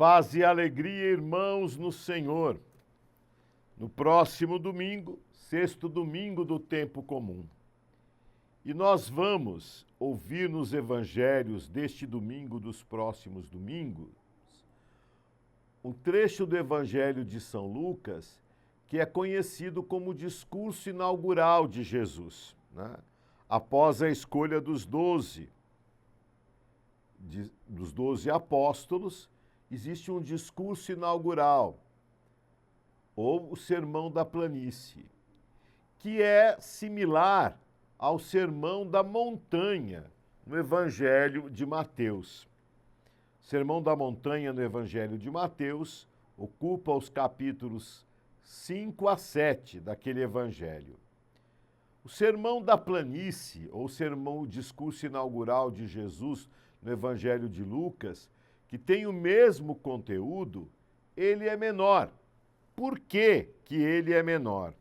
Paz e alegria, irmãos, no Senhor. No próximo domingo, sexto domingo do tempo comum. E nós vamos ouvir nos evangelhos deste domingo, dos próximos domingos, um trecho do evangelho de São Lucas, que é conhecido como o discurso inaugural de Jesus, né? Após a escolha dos 12 apóstolos, existe um discurso inaugural, ou o Sermão da Planície, que é similar ao Sermão da Montanha, no Evangelho de Mateus. O Sermão da Montanha, no Evangelho de Mateus, ocupa os capítulos 5 a 7 daquele Evangelho. O Sermão da Planície, ou o discurso inaugural de Jesus no Evangelho de Lucas, que tem o mesmo conteúdo, ele é menor. Por que que ele é menor?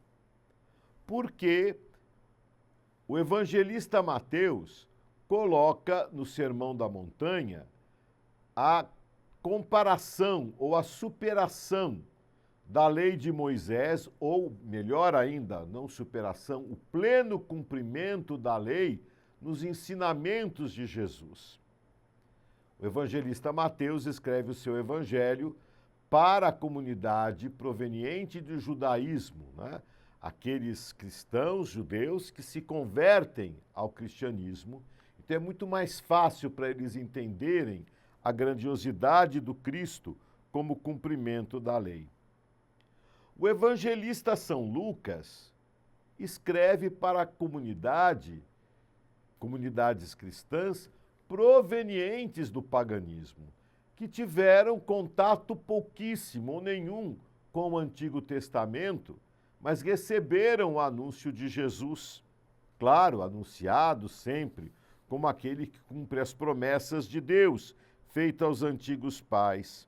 Porque o evangelista Mateus coloca no Sermão da Montanha a comparação ou a superação da lei de Moisés, ou melhor ainda, não superação, o pleno cumprimento da lei nos ensinamentos de Jesus. O evangelista Mateus escreve o seu evangelho para a comunidade proveniente do judaísmo, né? Aqueles cristãos, judeus, que se convertem ao cristianismo. Então é muito mais fácil para eles entenderem a grandiosidade do Cristo como cumprimento da lei. O evangelista São Lucas escreve para a comunidades cristãs provenientes do paganismo, que tiveram contato pouquíssimo ou nenhum com o Antigo Testamento, mas receberam o anúncio de Jesus, claro, anunciado sempre como aquele que cumpre as promessas de Deus feitas aos antigos pais.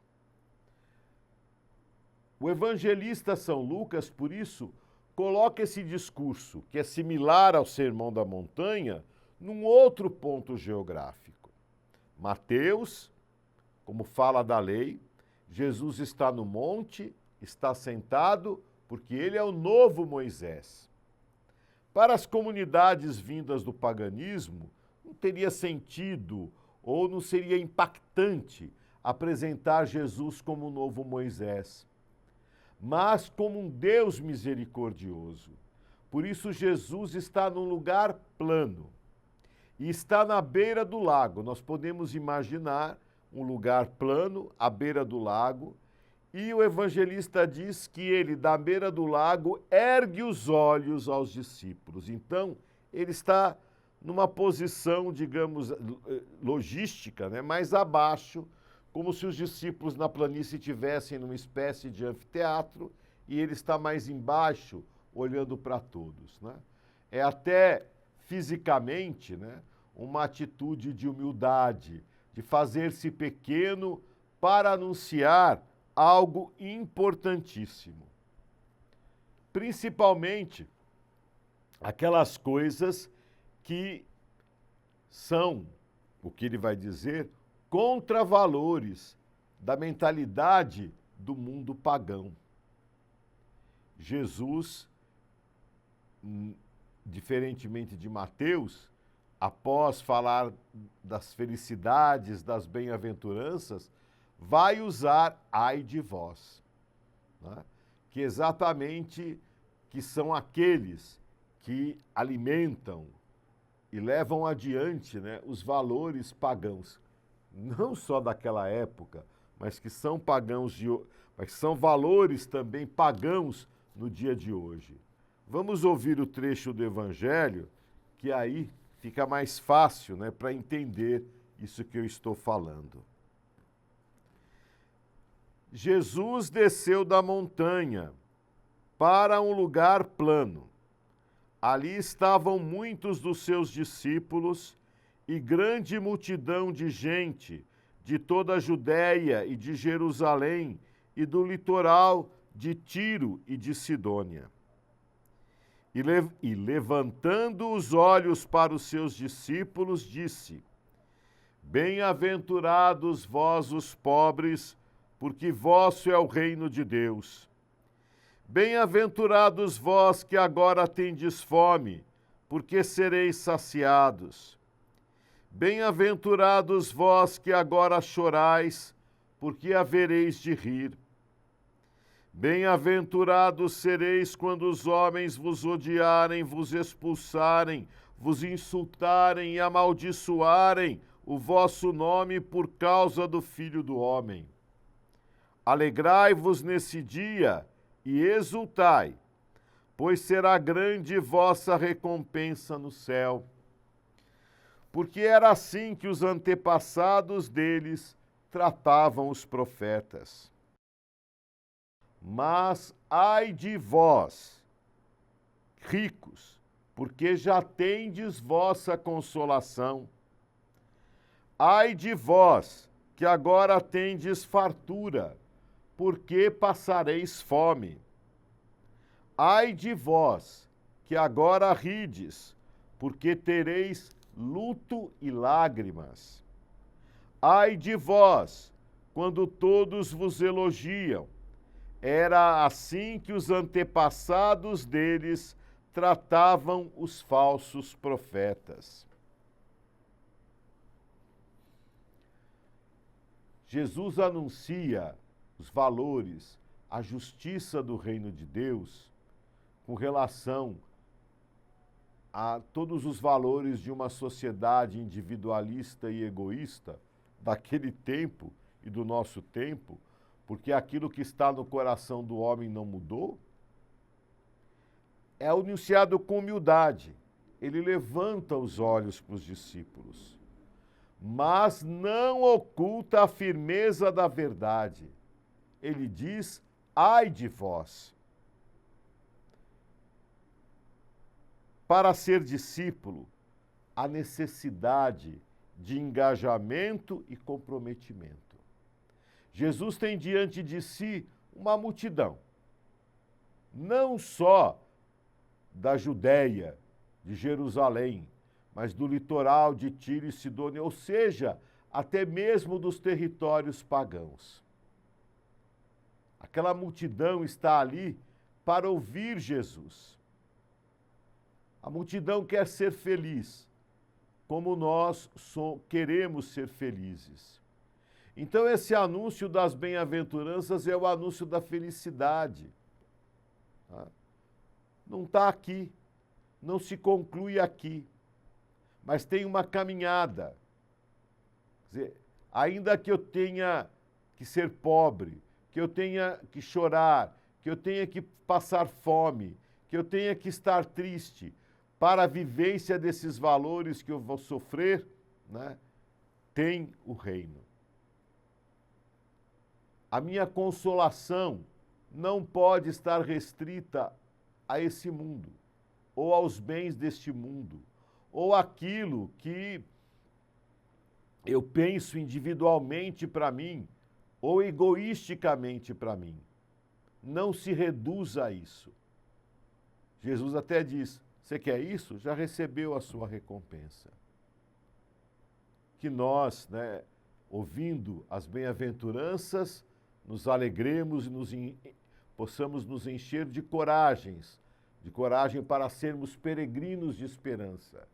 O evangelista São Lucas, por isso, coloca esse discurso, que é similar ao Sermão da Montanha, num outro ponto geográfico. Mateus, como fala da lei, Jesus está no monte, está sentado, porque ele é o novo Moisés. Para as comunidades vindas do paganismo, não teria sentido ou não seria impactante apresentar Jesus como o novo Moisés, mas como um Deus misericordioso. Por isso, Jesus está num lugar plano e está na beira do lago. Nós podemos imaginar um lugar plano, à beira do lago, e o evangelista diz que ele, da beira do lago, ergue os olhos aos discípulos. Então, ele está numa posição, digamos, logística, né, mais abaixo, como se os discípulos na planície estivessem numa espécie de anfiteatro e ele está mais embaixo, olhando para todos, né? É até fisicamente, né, uma atitude de humildade, de fazer-se pequeno para anunciar algo importantíssimo. Principalmente aquelas coisas que são, o que ele vai dizer, contravalores da mentalidade do mundo pagão. Jesus, diferentemente de Mateus, após falar das felicidades, das bem-aventuranças, vai usar ai de vós, né? Que exatamente que são aqueles que alimentam e levam adiante, né, os valores pagãos, não só daquela época, mas que são pagãos mas são valores também pagãos no dia de hoje. Vamos ouvir o trecho do Evangelho, que aí fica mais fácil, né, para entender isso que eu estou falando. Jesus desceu da montanha para um lugar plano. Ali estavam muitos dos seus discípulos e grande multidão de gente de toda a Judéia e de Jerusalém e do litoral de Tiro e de Sidônia. E levantando os olhos para os seus discípulos, disse: Bem-aventurados vós os pobres, porque vosso é o reino de Deus. Bem-aventurados vós que agora tendes fome, porque sereis saciados. Bem-aventurados vós que agora chorais, porque havereis de rir. Bem-aventurados sereis quando os homens vos odiarem, vos expulsarem, vos insultarem e amaldiçoarem o vosso nome por causa do Filho do Homem. Alegrai-vos nesse dia e exultai, pois será grande vossa recompensa no céu. Porque era assim que os antepassados deles tratavam os profetas. Mas ai de vós, ricos, porque já tendes vossa consolação. Ai de vós, que agora tendes fartura, porque passareis fome. Ai de vós, que agora rides, porque tereis luto e lágrimas. Ai de vós, quando todos vos elogiam. Era assim que os antepassados deles tratavam os falsos profetas. Jesus anuncia os valores, a justiça do reino de Deus com relação a todos os valores de uma sociedade individualista e egoísta daquele tempo e do nosso tempo, porque aquilo que está no coração do homem não mudou, é anunciado com humildade. Ele levanta os olhos para os discípulos, mas não oculta a firmeza da verdade. Ele diz, ai de vós. Para ser discípulo, há necessidade de engajamento e comprometimento. Jesus tem diante de si uma multidão, não só da Judéia, de Jerusalém, mas do litoral de Tiro e Sidônia, ou seja, até mesmo dos territórios pagãos. Aquela multidão está ali para ouvir Jesus. A multidão quer ser feliz, como nós queremos ser felizes. Então, esse anúncio das bem-aventuranças é o anúncio da felicidade. Não está aqui, não se conclui aqui, mas tem uma caminhada. Quer dizer, ainda que eu tenha que ser pobre, que eu tenha que chorar, que eu tenha que passar fome, que eu tenha que estar triste, para a vivência desses valores que eu vou sofrer, né, tem o reino. A minha consolação não pode estar restrita a esse mundo, ou aos bens deste mundo, ou aquilo que eu penso individualmente para mim, ou egoisticamente para mim. Não se reduza a isso. Jesus até diz, você quer isso? Já recebeu a sua recompensa. Que nós, né, ouvindo as bem-aventuranças, nos alegremos e possamos nos encher de coragem para sermos peregrinos de esperança.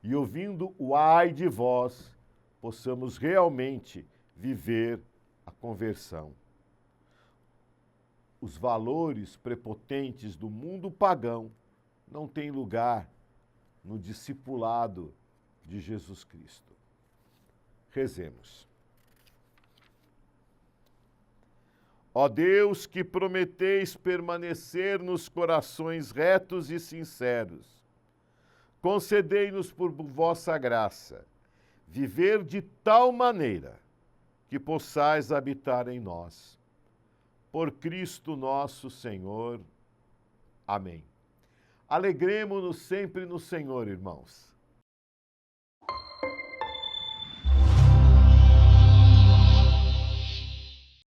E ouvindo o ai de vós, possamos realmente viver a conversão. Os valores prepotentes do mundo pagão não têm lugar no discipulado de Jesus Cristo. Rezemos. Ó Deus, que prometeis permanecer nos corações retos e sinceros, concedei-nos por vossa graça viver de tal maneira que possais habitar em nós. Por Cristo nosso Senhor. Amém. Alegremo-nos sempre no Senhor, irmãos.